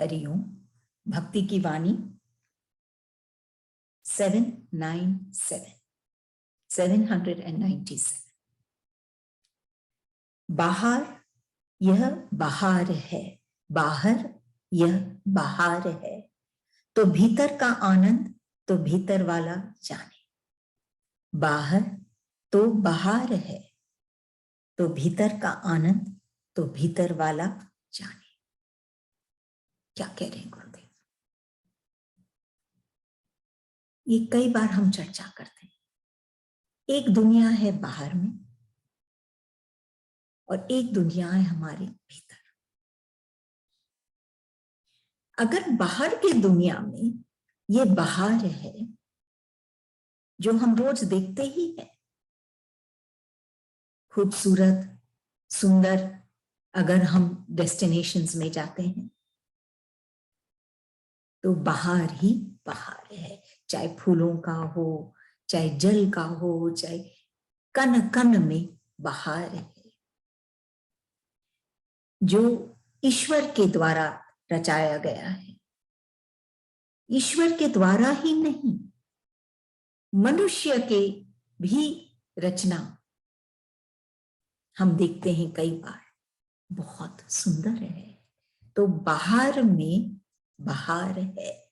हरिओम। भक्ति की वाणी 797 बाहर यह बहार है, बाहर यह बहार है, तो भीतर का आनंद तो भीतर वाला जाने। बाहर तो बहार है, तो भीतर का आनंद तो भीतर वाला जाने। क्या कह रहे हैं गुरुदेव? ये कई बार हम चर्चा करते हैं। एक दुनिया है बाहर में और एक दुनिया है हमारे भीतर। अगर बाहर की दुनिया में ये बहार है जो हम रोज देखते ही हैं, खूबसूरत सुंदर, अगर हम डेस्टिनेशंस में जाते हैं तो बहार ही बहार है, चाहे फूलों का हो, चाहे जल का हो, चाहे कण कण में बहार है जो ईश्वर के द्वारा रचाया गया है। ईश्वर के द्वारा ही नहीं, मनुष्य के भी रचना हम देखते हैं कई बार बहुत सुंदर है। तो बाहर में बहार है,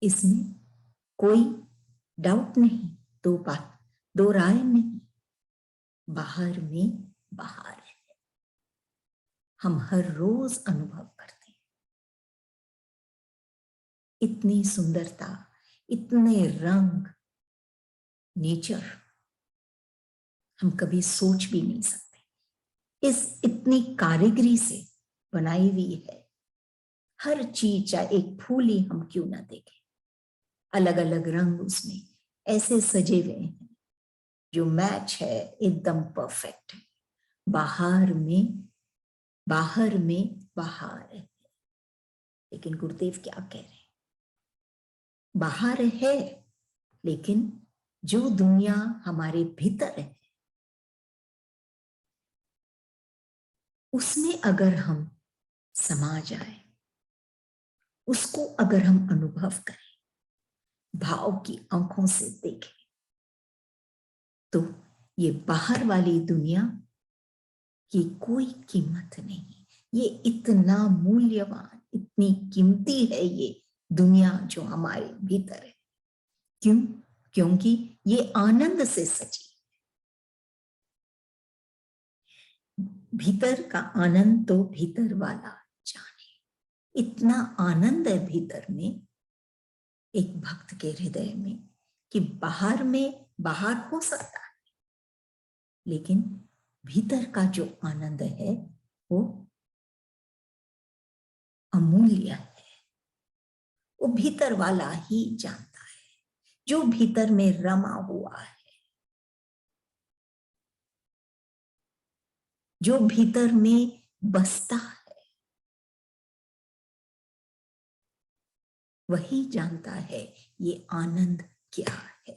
इसमें कोई डाउट नहीं, दो राय नहीं। बाहर में बहार है, हम हर रोज अनुभव करते हैं। इतनी सुंदरता, इतने रंग, नेचर हम कभी सोच भी नहीं सकते। इस इतनी कारीगरी से बनाई हुई है हर चीज, चाहे एक फूल ही हम क्यों ना देखें, अलग अलग रंग उसमें ऐसे सजे हुए हैं जो मैच है, एकदम परफेक्ट है। बाहर में बहार है। लेकिन गुरुदेव क्या कह रहे हैं? बाहर है, लेकिन जो दुनिया हमारे भीतर है उसमें अगर हम समा जाए, उसको अगर हम अनुभव करें, भाव की आंखों से देखें, तो ये बाहर वाली दुनिया की कोई कीमत नहीं। ये इतना मूल्यवान, इतनी कीमती है ये दुनिया जो हमारे भीतर है। क्यों? क्योंकि ये आनंद से सजी। भीतर का आनंद तो भीतर वाला जाने। इतना आनंद है भीतर में, एक भक्त के हृदय में, कि बाहर में बाहर हो सकता है, लेकिन भीतर का जो आनंद है वो अमूल्य है। वो भीतर वाला ही जानता है, जो भीतर में रमा हुआ है, जो भीतर में बसता है, वही जानता है ये आनंद क्या है।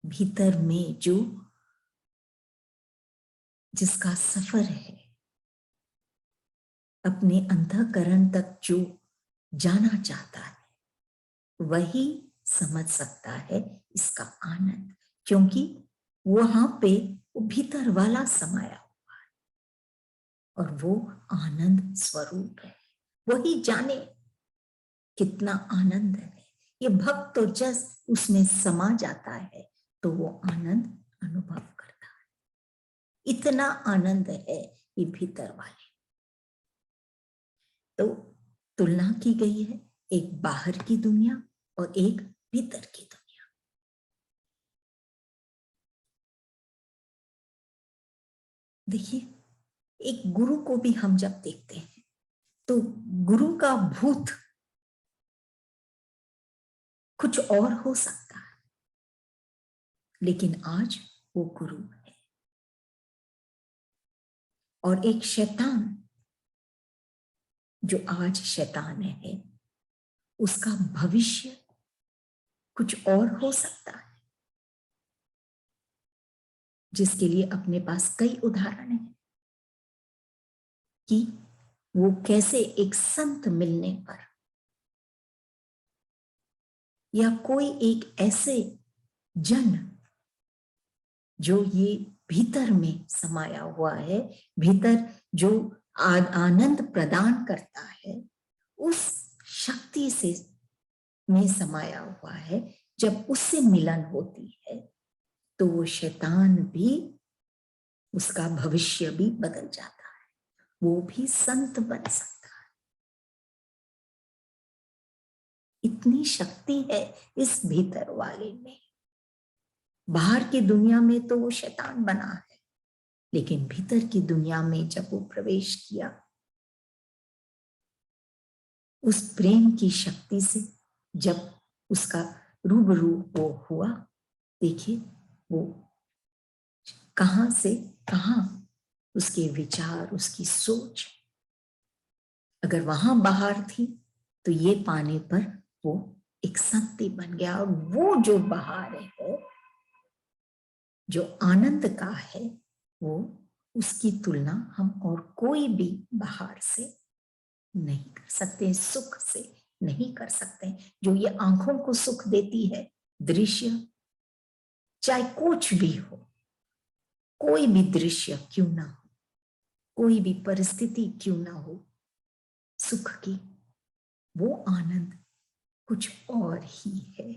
भीतर में जो जिसका सफर है, अपने अंतःकरण तक जो जाना चाहता है, वही समझ सकता है इसका आनंद, क्योंकि वहां पे वो भीतर वाला समाया हुआ है और वो आनंद स्वरूप है। वही जाने कितना आनंद है। ये भक्त तो जस्ट उसमें समा जाता है तो वो आनंद अनुभव करता है। इतना आनंद है ये भीतर वाले। तो तुलना की गई है एक बाहर की दुनिया और एक भीतर की दुनिया। देखिए, एक गुरु को भी हम जब देखते हैं तो गुरु का भूत कुछ और हो सकता है, लेकिन आज वो गुरु है। और एक शैतान जो आज शैतान है, उसका भविष्य कुछ और हो सकता है, जिसके लिए अपने पास कई उदाहरण हैं कि वो कैसे एक संत मिलने पर या कोई एक ऐसे जन जो ये भीतर में समाया हुआ है, भीतर जो आनंद प्रदान करता है, उस शक्ति से में समाया हुआ है, जब उससे मिलन होती है तो वो शैतान भी, उसका भविष्य भी बदल जाता है, वो भी संत बन सकता है। इतनी शक्ति है इस भीतर वाले में। बाहर की दुनिया में तो वो शैतान बना है, लेकिन भीतर की दुनिया में जब वो प्रवेश किया, उस प्रेम की शक्ति से जब उसका रूबरू वो हुआ, देखिए वो कहां से कहां उसके विचार, उसकी सोच अगर वहां बाहर थी तो ये पाने पर वो एक संति बन गया। और वो जो बाहर है, जो आनंद का है, वो उसकी तुलना हम और कोई भी बाहर से नहीं कर सकते, सुख से नहीं कर सकते। जो ये आंखों को सुख देती है दृश्य, चाहे कुछ भी हो, कोई भी दृश्य क्यों ना हो, कोई भी परिस्थिति क्यों ना हो सुख की, वो आनंद कुछ और ही है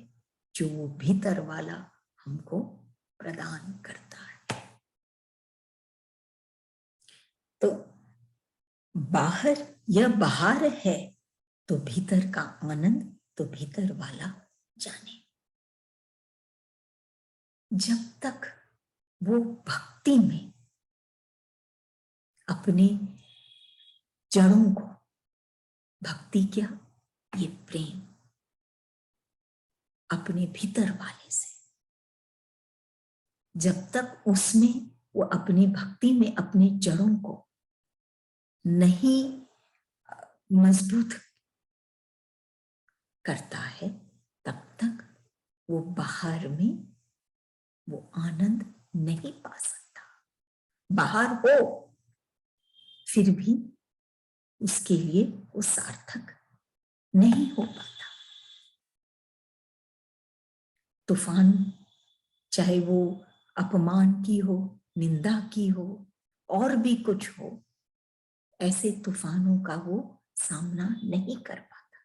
जो वो भीतर वाला हमको प्रदान करता है। तो बाहर या बाहर है तो भीतर का आनंद तो भीतर वाला जाने। जब तक वो भक्ति में अपने जड़ों को, भक्ति क्या, ये प्रेम अपने भीतर वाले से, जब तक उसमें वो अपनी भक्ति में अपने जड़ों को नहीं मजबूत करता है, तब तक वो बाहर में वो आनंद नहीं पा सकता। बाहर हो फिर भी उसके लिए वो सार्थक नहीं हो पाता। तूफान चाहे वो अपमान की हो, निंदा की हो, और भी कुछ हो, ऐसे तूफानों का वो सामना नहीं कर पाता।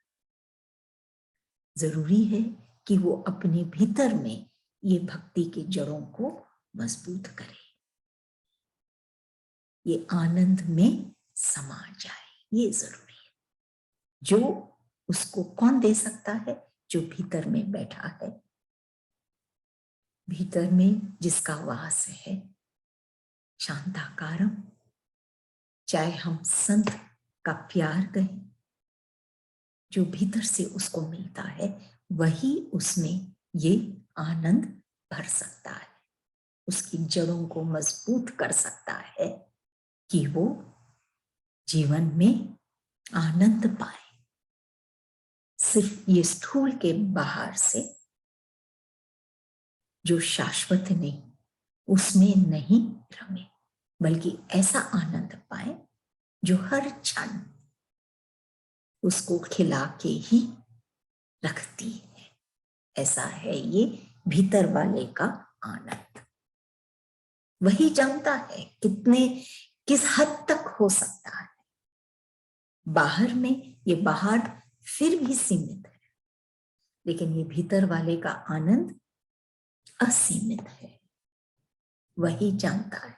जरूरी है कि वो अपने भीतर में ये भक्ति के जड़ों को मजबूत करे, ये आनंद में समा जाए, ये जरूरी है। जो उसको कौन दे सकता है? जो भीतर में बैठा है, भीतर में जिसका वास है, शांताकारम, चाहे हम संत का प्यार कहें, जो भीतर से उसको मिलता है वही उसमें ये आनंद भर सकता है, उसकी जड़ों को मजबूत कर सकता है कि वो जीवन में आनंद पाए। सिर्फ ये स्थूल के बाहर से जो शाश्वत नहीं, उसमें नहीं रमे, बल्कि ऐसा आनंद पाए जो हर क्षण उसको खिला के ही रखती है। ऐसा है ये भीतर वाले का आनंद। वही जानता है किस हद तक हो सकता है। बाहर में ये बाहर फिर भी सीमित है, लेकिन ये भीतर वाले का आनंद असीमित है। वही जानता है,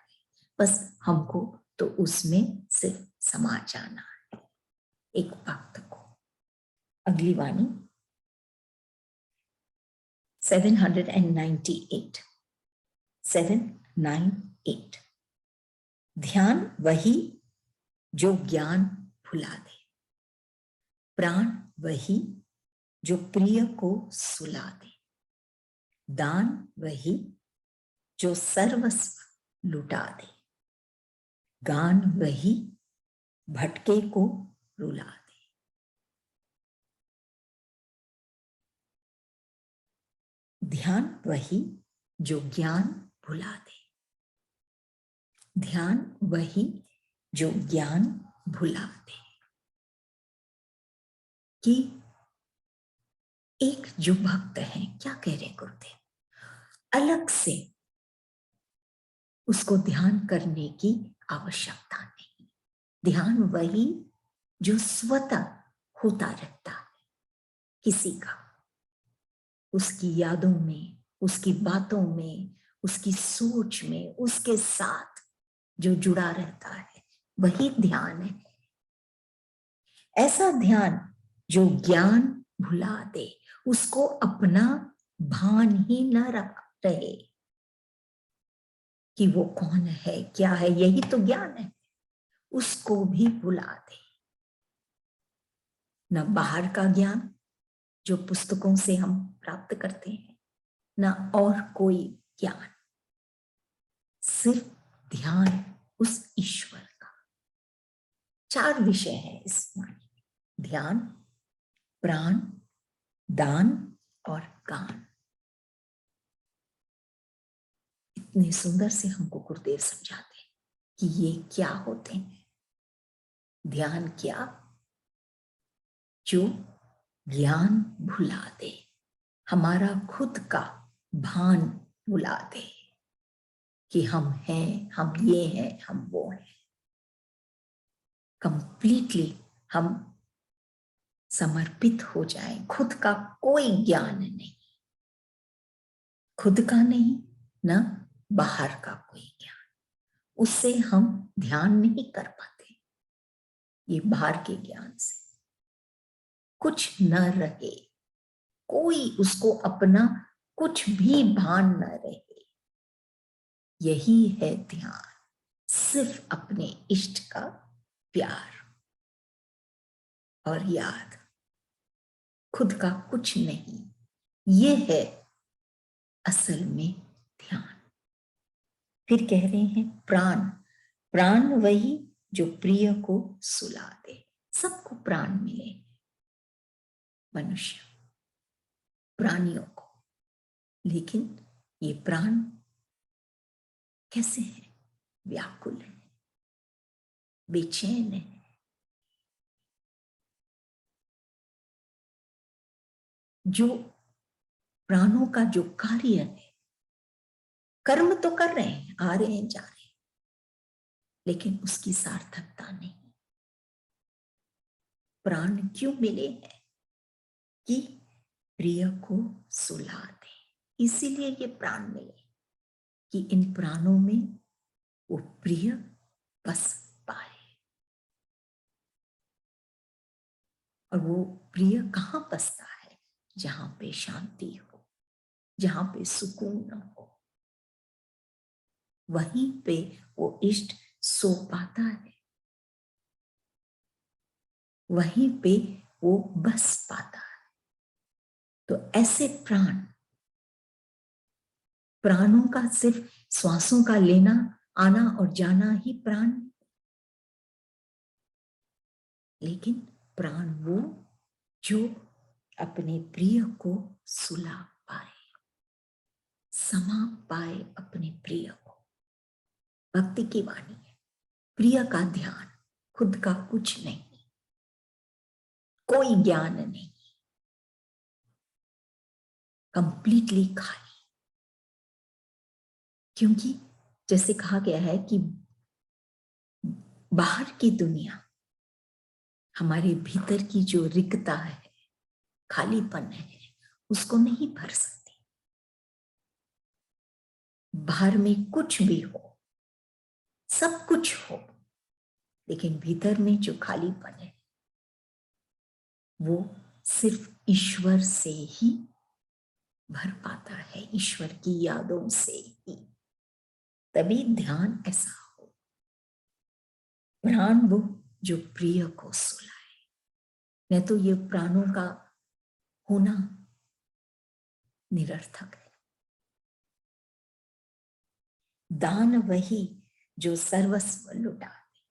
बस हमको तो उसमें सिर्फ समा जाना है एक वक्त को। अगली वाणी 798 798। ध्यान वही जो ज्ञान भुला दे, प्राण वही जो प्रिय को सुला दे, दान वही जो सर्वस्व लुटा दे, गान वही भटके को रुला दे। ध्यान वही जो ज्ञान भुला दे, ध्यान वही जो ज्ञान भुला दे। कि एक जो भक्त है, क्या कह रहे गुरुदेव, अलग से उसको ध्यान करने की आवश्यकता नहीं। ध्यान वही जो स्वतः होता रहता है किसी का, उसकी यादों में, उसकी बातों में, उसकी सोच में, उसके साथ जो जुड़ा रहता है, वही ध्यान है। ऐसा ध्यान जो ज्ञान भुला दे, उसको अपना भान ही न रहे कि वो कौन है, क्या है, यही तो ज्ञान है, उसको भी भुला दे। न बाहर का ज्ञान जो पुस्तकों से हम प्राप्त करते हैं, न और कोई ज्ञान, सिर्फ ध्यान उस ईश्वर का। 4 विषय है इस वाणी में: ध्यान, प्राण, दान और गान। इतने सुंदर से हमको गुरुदेव समझाते हैं कि ये क्या होते हैं। ध्यान क्या, जो ज्ञान भुला दे, हमारा खुद का भान भुला दे कि हम हैं, हम ये हैं, हम वो हैं। कंप्लीटली हम समर्पित हो जाएं, खुद का कोई ज्ञान नहीं, खुद का नहीं, ना बाहर का कोई ज्ञान, उससे हम ध्यान नहीं कर पाते। ये बाहर के ज्ञान से कुछ न रहे, कोई उसको अपना कुछ भी भान न रहे। यही है ध्यान, सिर्फ अपने इष्ट का प्यार और याद, खुद का कुछ नहीं। ये है असल में ध्यान। फिर कह रहे हैं प्राण, प्राण वही जो प्रिय को सुला दे। सबको प्राण मिले, मनुष्य, प्राणियों को, लेकिन ये प्राण कैसे है? व्याकुल है, बेचैन है, जो प्राणों का जो कार्य है, कर्म तो कर रहे हैं, आ रहे हैं, जा रहे हैं, लेकिन उसकी सार्थकता नहीं। प्राण क्यों मिले हैं? कि प्रिय को सुला दे, इसीलिए ये प्राण मिले कि इन प्राणों में वो प्रिय बस पाए। और वो प्रिय कहां बसता है? जहां पे शांति हो, जहां पे सुकून हो, वहीं पे वो इष्ट सो पाता है, वहीं पे वो बस पाता है। तो ऐसे प्राण, प्राणों का सिर्फ श्वासों का लेना आना और जाना ही प्राण, लेकिन प्राण वो जो अपने प्रिय को सुला पाए, समा पाए अपने प्रिय को। भक्ति की वाणी है, प्रिय का ध्यान, खुद का कुछ नहीं, कोई ज्ञान नहीं, कंप्लीटली खाली। क्योंकि जैसे कहा गया है कि बाहर की दुनिया हमारे भीतर की जो रिक्तता है, खालीपन है, उसको नहीं भर सकती। बाहर में कुछ भी हो, सब कुछ हो, लेकिन भीतर में जो खालीपन है वो सिर्फ ईश्वर से ही भर पाता है, ईश्वर की यादों से ही। तभी ध्यान ऐसा हो, प्राण वो जो प्रिय को सुलाए। नहीं तो ये प्राणों का होना निरर्थक है। दान वही जो सर्वस्व लुटा दे।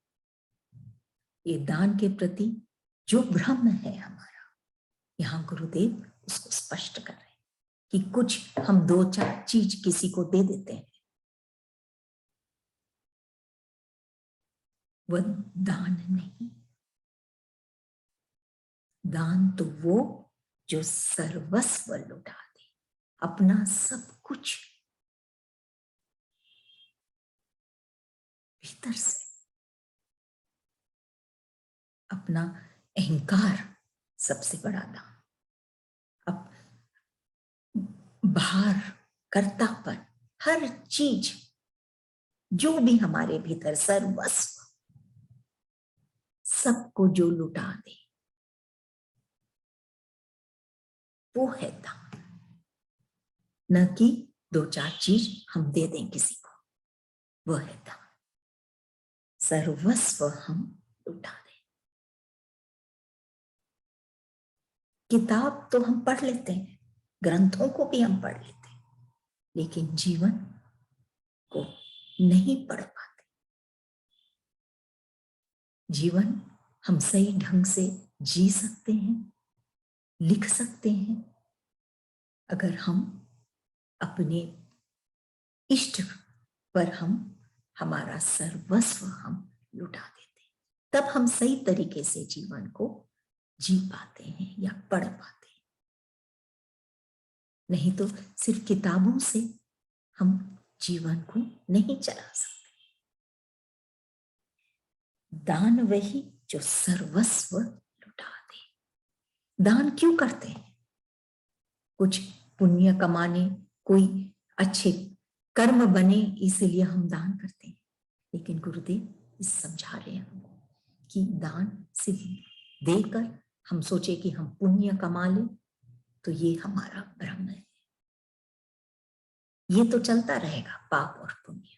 ये दान के प्रति जो भ्रम है हमारा, यहां गुरुदेव उसको स्पष्ट कर रहे हैं कि कुछ हम 2-4 चीज किसी को दे देते हैं, वह दान नहीं। दान तो वो जो सर्वस्व लुटा दे, अपना सब कुछ भीतर से, अपना अहंकार सबसे बड़ा दान, अब भार, कर्तापन, हर चीज जो भी हमारे भीतर सर्वस्व, सबको जो लुटा दे वो है दान। न कि 2-4 चीज हम दे दें किसी को, वो है दान। सर्वस्व हम लुटा दें। किताब तो हम पढ़ लेते हैं, ग्रंथों को भी हम पढ़ लेते हैं, लेकिन जीवन को नहीं पढ़ पाते। जीवन हम सही ढंग से जी सकते हैं, लिख सकते हैं, अगर हम अपने इष्ट पर हमारा सर्वस्व हम लुटा देते हैं, तब हम सही तरीके से जीवन को जी पाते हैं या पढ़ पाते हैं। नहीं तो सिर्फ किताबों से हम जीवन को नहीं चला सकते। दान वही जो सर्वस्व लुटा दे। दान क्यों करते हैं? कुछ पुण्य कमाने, कोई अच्छे कर्म बने, इसलिए हम दान करते हैं। लेकिन गुरुदेव इस समझा रहे हैं हमको कि दान सिर्फ देकर हम सोचे कि हम पुण्य कमा लें, तो ये हमारा भ्रम है। ये तो चलता रहेगा, पाप और पुण्य।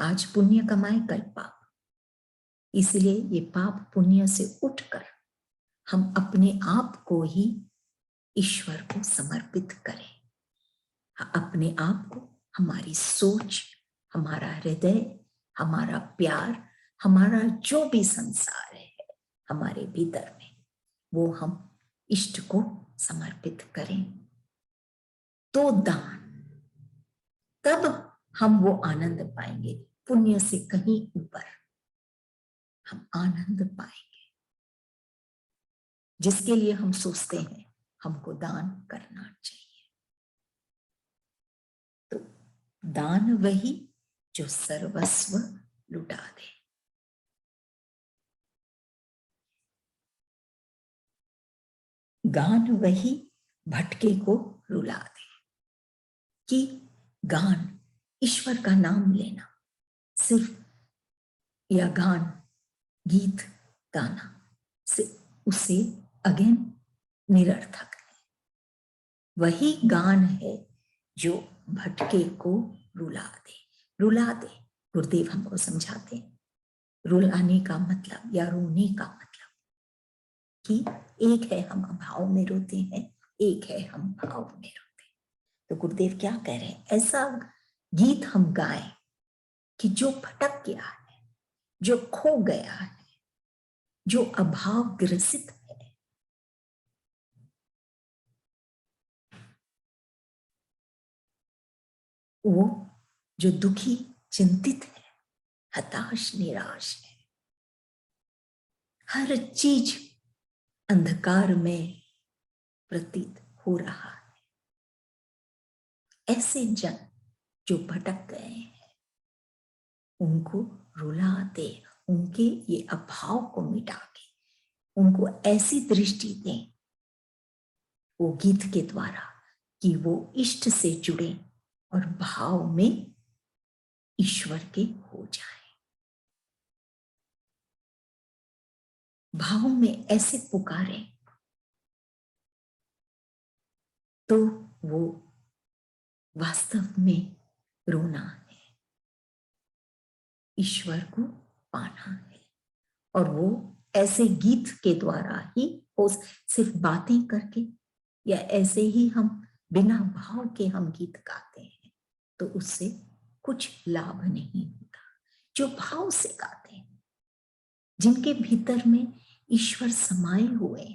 आज पुण्य कमाए, कल पाप। इसलिए ये पाप पुण्य से उठकर हम अपने आप को ही ईश्वर को समर्पित करें। अपने आप को, हमारी सोच, हमारा हृदय, हमारा प्यार, हमारा जो भी संसार है हमारे भीतर में, वो हम इष्ट को समर्पित करें। तो दान, तब हम वो आनंद पाएंगे। पुण्य से कहीं ऊपर हम आनंद पाएंगे, जिसके लिए हम सोचते हैं हमको दान करना चाहिए। तो दान वही जो सर्वस्व लुटा दे। गान वही भटके को रुला दे। कि गान, ईश्वर का नाम लेना, सिर्फ या गान, गीत गाना से उसे अगेन निरर्थक है। वही गान है जो भटके को रुला दे। रुला दे, गुरुदेव हमको समझाते हैं, रुलाने का मतलब या रोने का मतलब कि एक है हम अभाव में रोते हैं, एक है हम भाव में रोते हैं। तो गुरुदेव क्या कह रहे हैं? ऐसा गीत हम गाएं कि जो भटक गया है, जो खो गया है, जो अभाव ग्रसित है, वो जो दुखी, चिंतित है, हताश, निराश है, हर चीज अंधकार में प्रतीत हो रहा है, ऐसे जन जो भटक गए हैं, उनको रुला दे। उनके ये अभाव को मिटा के उनको ऐसी दृष्टि दें वो गीत के द्वारा कि वो इष्ट से जुड़े और भाव में ईश्वर के हो जाए। भाव में ऐसे पुकारे तो वो वास्तव में रोना है, ईश्वर को पाना है। और वो ऐसे गीत के द्वारा ही हो, सिर्फ बातें करके या ऐसे ही हम बिना भाव के हम गीत गाते हैं तो उससे कुछ लाभ नहीं होता। जो भाव से गाते हैं, जिनके भीतर में ईश्वर समाये हुए,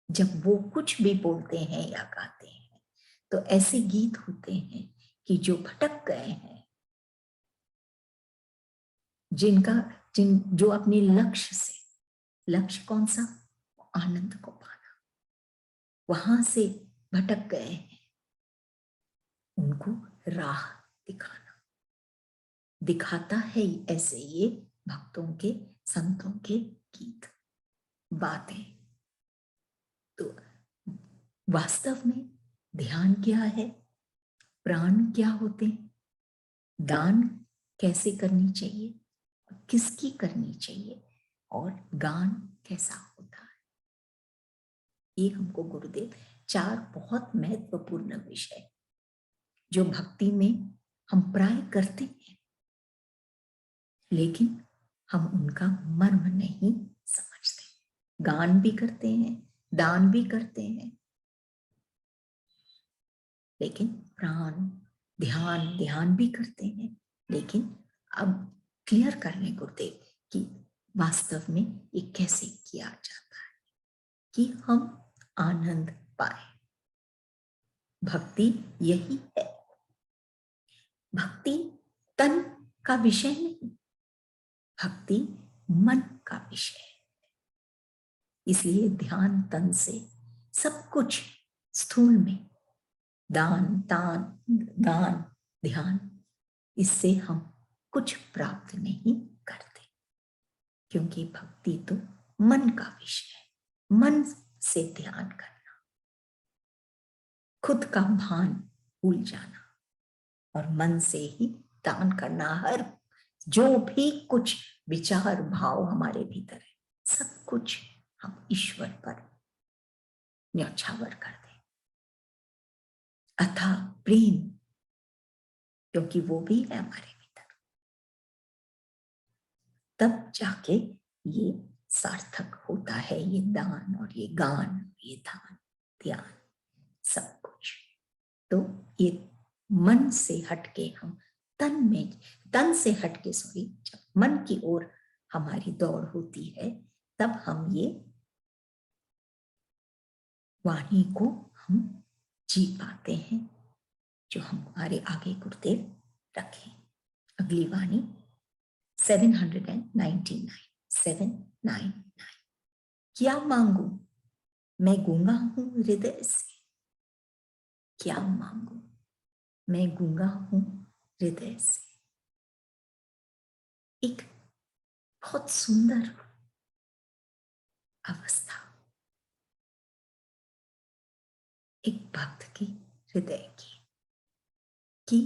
जब वो कुछ भी बोलते हैं या गाते हैं तो ऐसे गीत होते हैं कि जो भटक गए हैं, जो अपने लक्ष्य से लक्ष्य कौन सा? आनंद को पाना। वहां से भटक गए हैं, उनको राह दिखाना। दिखाता है ऐसे ये भक्तों के, संतों के गीत, बातें। तो वास्तव में ध्यान क्या है, प्राण क्या होते हैं, दान कैसे करनी चाहिए, किसकी करनी चाहिए, और गान कैसा होता है, ये हमको गुरुदेव 4 बहुत महत्वपूर्ण विषय जो भक्ति में हम प्राय करते हैं, लेकिन हम उनका मर्म नहीं समझते। गान भी करते हैं, दान भी करते हैं, लेकिन प्राण, ध्यान, ध्यान भी करते हैं, लेकिन अब क्लियर कर लें गुरुदेव कि वास्तव में ये कैसे किया जाता है कि हम आनंद पाए। भक्ति यही है। भक्ति तन का विषय नहीं, भक्ति मन का विषय है। इसलिए ध्यान तन से सब कुछ स्थूल में, दान, तान, दान, ध्यान, इससे हम कुछ प्राप्त नहीं करते, क्योंकि भक्ति तो मन का विषय है। मन से ध्यान करना, खुद का भान भूल जाना, और मन से ही दान करना। हर जो भी कुछ विचार भाव हमारे भीतर है, सब कुछ हम ईश्वर पर न्यौछावर कर दें, अथाह प्रेम, क्योंकि वो भी है हमारे भीतर। तब जाके ये सार्थक होता है, ये दान और ये गान, ये ध्यान, ध्यान, सब कुछ। तो ये मन से हटके हम तन में, तन से हटके सॉरी, जब मन की ओर हमारी दौड़ होती है, तब हम ये वाणी को हम जी पाते हैं, जो हमारे आगे गुरुदेव रखें। अगली वाणी 799, 799। क्या मांगू मैं गूंगा हूं हृदय से, क्या मांगू मैं गूंगा हूं हृदय से। एक बहुत सुंदर अवस्था एक भक्त की हृदय की, कि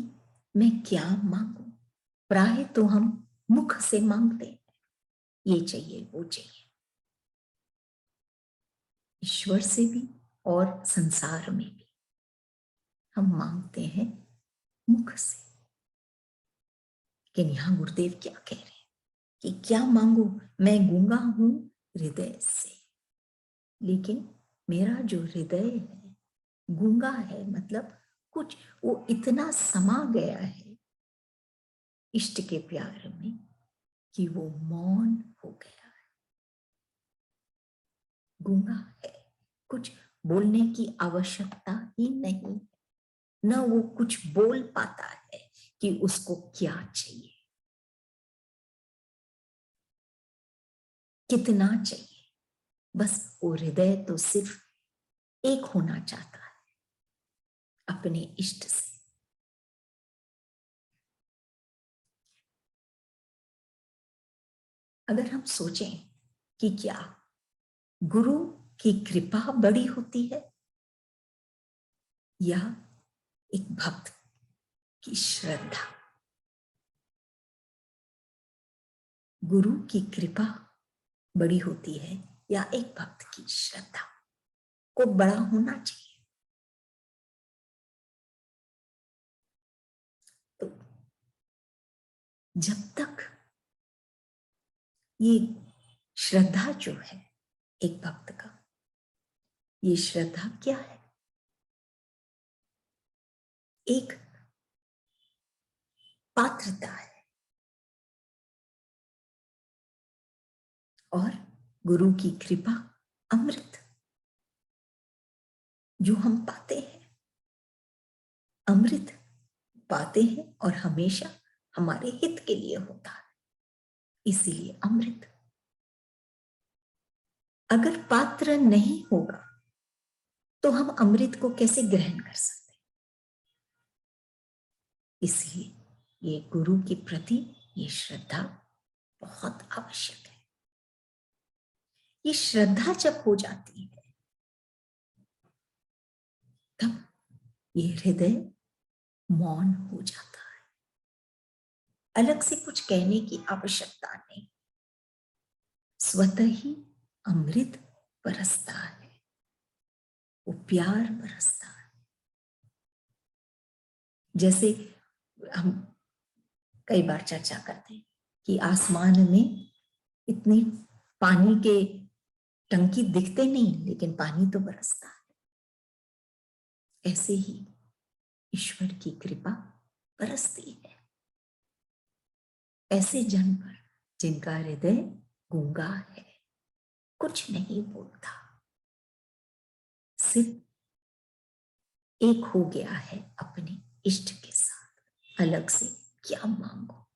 मैं क्या मांगू। प्राय तो हम मुख से मांगते हैं, ये चाहिए वो चाहिए, ईश्वर से भी और संसार में भी हम मांगते हैं मुख से। लेकिन यहां गुरुदेव क्या कह रहे हैं कि क्या मांगू मैं गूंगा हूं हृदय से। लेकिन मेरा जो हृदय है गूंगा है, मतलब कुछ वो इतना समा गया है इष्ट के प्यार में कि वो मौन हो गया है, गूंगा है। कुछ बोलने की आवश्यकता ही नहीं, न वो कुछ बोल पाता है कि उसको क्या चाहिए, कितना चाहिए। बस वो हृदय तो सिर्फ एक होना चाहता है अपने इष्ट से। अगर हम सोचें कि क्या गुरु की कृपा बड़ी होती है या एक भक्त की श्रद्धा। गुरु की कृपा बड़ी होती है या एक भक्त की श्रद्धा को बड़ा होना चाहिए। तो जब तक ये श्रद्धा जो है एक भक्त का, ये श्रद्धा क्या है, एक पात्रता है, और गुरु की कृपा अमृत जो हम पाते हैं, अमृत पाते हैं और हमेशा हमारे हित के लिए होता है, इसीलिए अमृत। अगर पात्र नहीं होगा तो हम अमृत को कैसे ग्रहण कर सकते हैं? इसलिए ये गुरु के प्रति ये श्रद्धा बहुत आवश्यक है। ये श्रद्धा जब हो जाती है तब ये हृदय मौन हो जाता है, अलग से कुछ कहने की आवश्यकता नहीं, स्वतः ही अमृत बरसता है, वो प्यार बरसता है। जैसे हम कई बार चर्चा करते हैं कि आसमान में इतनी पानी के टंकी दिखते नहीं, लेकिन पानी तो बरसता है। ऐसे ही ईश्वर की कृपा बरसती है ऐसे जन पर जिनका हृदय गूंगा है, कुछ नहीं बोलता, सिर्फ एक हो गया है अपने इष्ट के साथ। अलग से क्या मांगो,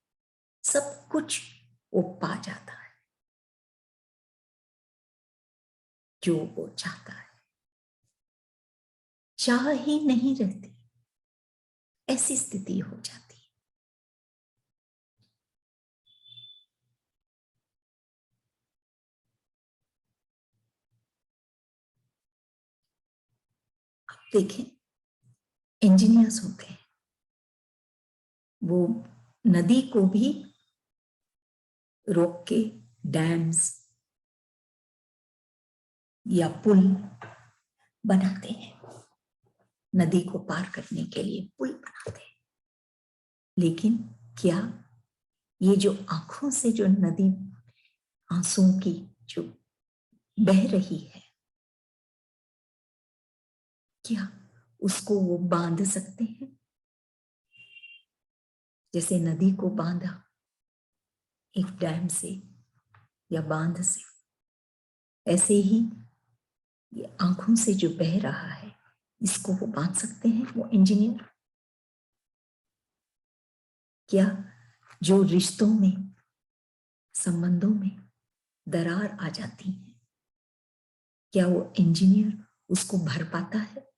सब कुछ वो पा जाता है जो वो चाहता है। चाह ही नहीं रहती, ऐसी स्थिति हो जाती है। आप देखें, इंजीनियर्स होते हैं, वो नदी को भी रोक के डैम्स या पुल बनाते हैं, नदी को पार करने के लिए पुल बनाते हैं। लेकिन क्या ये जो आंखों से जो नदी आंसुओं की जो बह रही है, क्या उसको वो बांध सकते हैं? जैसे नदी को बांधा एक डैम से या बांध से, ऐसे ही ये आंखों से जो बह रहा है, इसको वो बांध सकते हैं वो इंजीनियर? क्या जो रिश्तों में, संबंधों में दरार आ जाती है, क्या वो इंजीनियर उसको भर पाता है?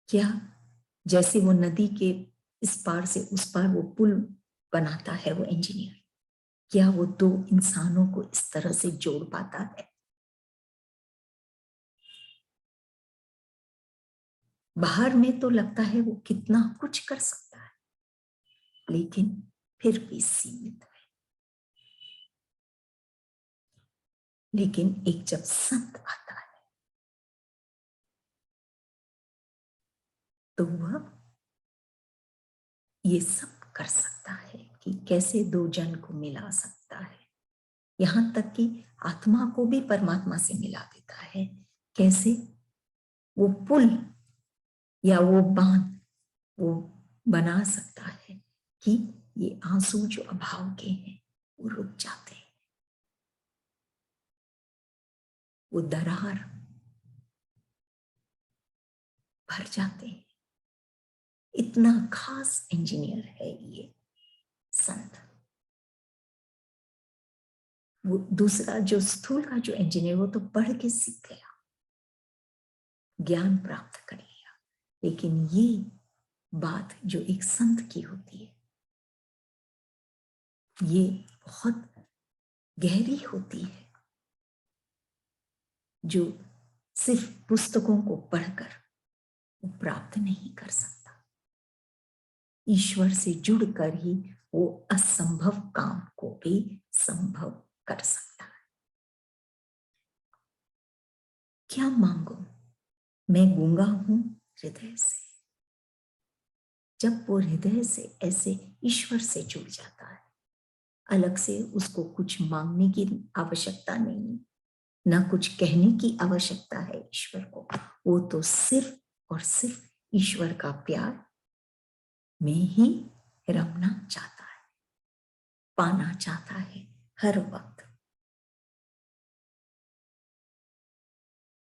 क्या जैसे वो नदी के इस पार से उस पार वो पुल बनाता है वो इंजीनियर, क्या वो दो इंसानों को इस तरह से जोड़ पाता है? बाहर में तो लगता है वो कितना कुछ कर सकता है, लेकिन फिर भी सीमित है। लेकिन एक जब संत आता है तो वह ये सब कर सकता है कि कैसे दो जन को मिला सकता है, यहां तक कि आत्मा को भी परमात्मा से मिला देता है। कैसे वो पुल या वो बांध वो बना सकता है कि ये आंसू जो अभाव के हैं वो रुक जाते हैं, वो दरार भर जाते हैं। इतना खास इंजीनियर है ये संत। वो दूसरा जो स्थूल का जो इंजीनियर, वो तो पढ़ के सीख गया, ज्ञान प्राप्त कर लिया, लेकिन ये बात जो एक संत की होती है, ये बहुत गहरी होती है, जो सिर्फ पुस्तकों को पढ़कर वो प्राप्त नहीं कर सकता। ईश्वर से जुड़कर ही वो असंभव काम को भी संभव कर सकता है। क्या मांगो, मैं गूंगा हूं हृदय से। जब वो हृदय से ऐसे ईश्वर से जुड़ जाता है, अलग से उसको कुछ मांगने की आवश्यकता नहीं, ना कुछ कहने की आवश्यकता है ईश्वर को। वो तो सिर्फ और सिर्फ ईश्वर का प्यार में ही रमना चाहता है, पाना चाहता है हर वक्त।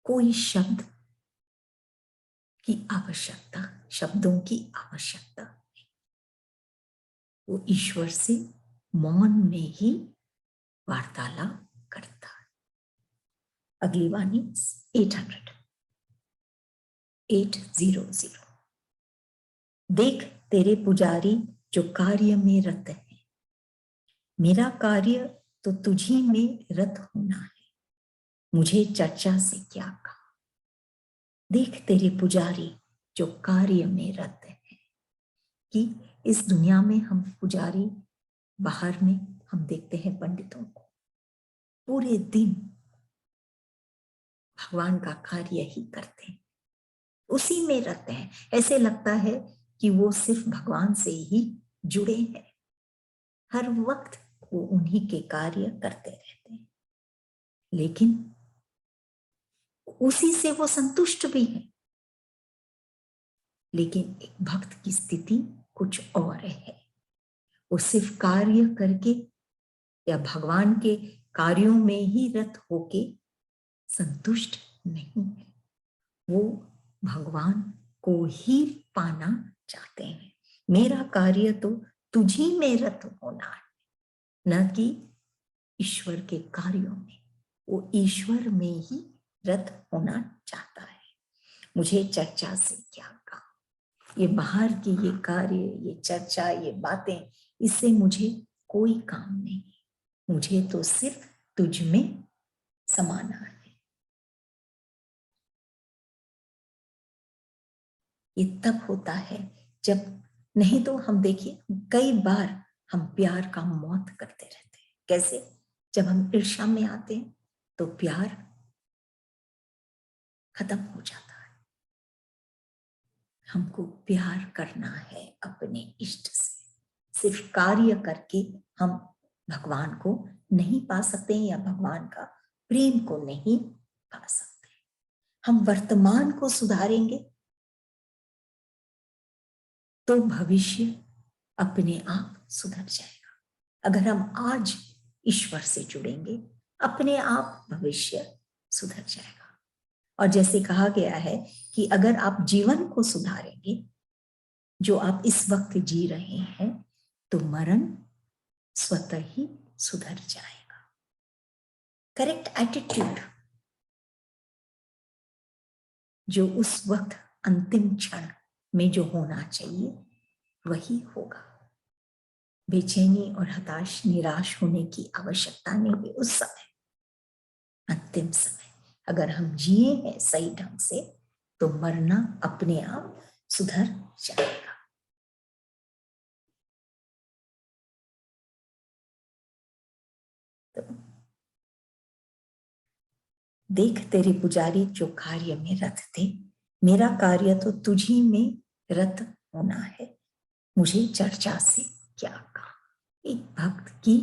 कोई शब्द की आवश्यकता, शब्दों की आवश्यकता, वो ईश्वर से मौन में ही वार्तालाप करता है। अगली वाणी 800। देख तेरे पुजारी जो कार्य में रत है, मेरा कार्य तो तुझी में रत होना है, मुझे चर्चा से क्या काम। देख तेरे पुजारी जो कार्य में रत है, कि इस दुनिया में हम पुजारी, बाहर में हम देखते हैं पंडितों को पूरे दिन भगवान का कार्य ही करते हैं, उसी में रहते हैं। ऐसे लगता है कि वो सिर्फ भगवान से ही जुड़े हैं, हर वक्त वो उन्हीं के कार्य करते रहते हैं, लेकिन उसी से वो संतुष्ट भी है। लेकिन एक भक्त की स्थिति कुछ और है, वो सिर्फ कार्य करके या भगवान के कार्यों में ही रत होके संतुष्ट नहीं है, वो भगवान को ही पाना चाहते हैं। मेरा कार्य तो तुझी में रत होना है, न कि ईश्वर के कार्यों में। वो ईश्वर में ही रत होना चाहता है। मुझे चर्चा से क्या काम, ये बाहर के ये कार्य, ये चर्चा, ये बातें, इससे मुझे कोई काम नहीं, मुझे तो सिर्फ तुझ में समाना है। ये तब होता है जब, नहीं तो हम देखिए कई बार हम प्यार का मौत करते रहते हैं। कैसे? जब हम ईर्ष्या में आते हैं तो प्यार खत्म हो जाता है। हमको प्यार करना है अपने इष्ट से, सिर्फ कार्य करके हम भगवान को नहीं पा सकते या भगवान का प्रेम को नहीं पा सकते। हम वर्तमान को सुधारेंगे तो भविष्य अपने आप सुधर जाएगा। अगर हम आज ईश्वर से जुड़ेंगे, अपने आप भविष्य सुधर जाएगा। और जैसे कहा गया है कि अगर आप जीवन को सुधारेंगे, जो आप इस वक्त जी रहे हैं, तो मरण स्वतः ही सुधर जाएगा। करेक्ट एटीट्यूड जो उस वक्त अंतिम क्षण में जो होना चाहिए वही होगा। बेचैनी और हताश निराश होने की आवश्यकता नहीं है। उस समय, अंतिम समय, अगर हम जिए हैं सही ढंग से तो मरना अपने आप सुधर जाएगा। तो देख तेरे पुजारी जो कार्य में रत थे, मेरा कार्य तो तुझी में रत होना है, मुझे चर्चा से क्या काम। एक भक्त की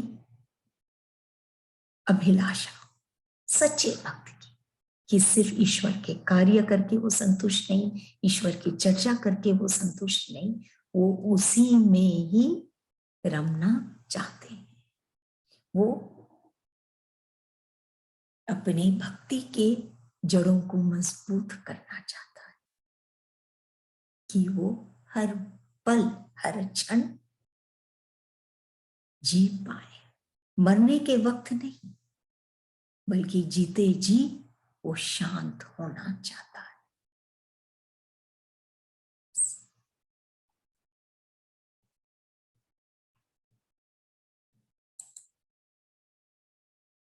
अभिलाषा, सच्चे भक्त की, कि सिर्फ ईश्वर के कार्य करके वो संतुष्ट नहीं, ईश्वर की चर्चा करके वो संतुष्ट नहीं, वो उसी में ही रमना चाहते हैं। वो अपनी भक्ति के जड़ों को मजबूत करना चाहता है कि वो हर पल हर क्षण जी पाए, मरने के वक्त नहीं, बल्कि जीते जी वो शांत होना चाहता है।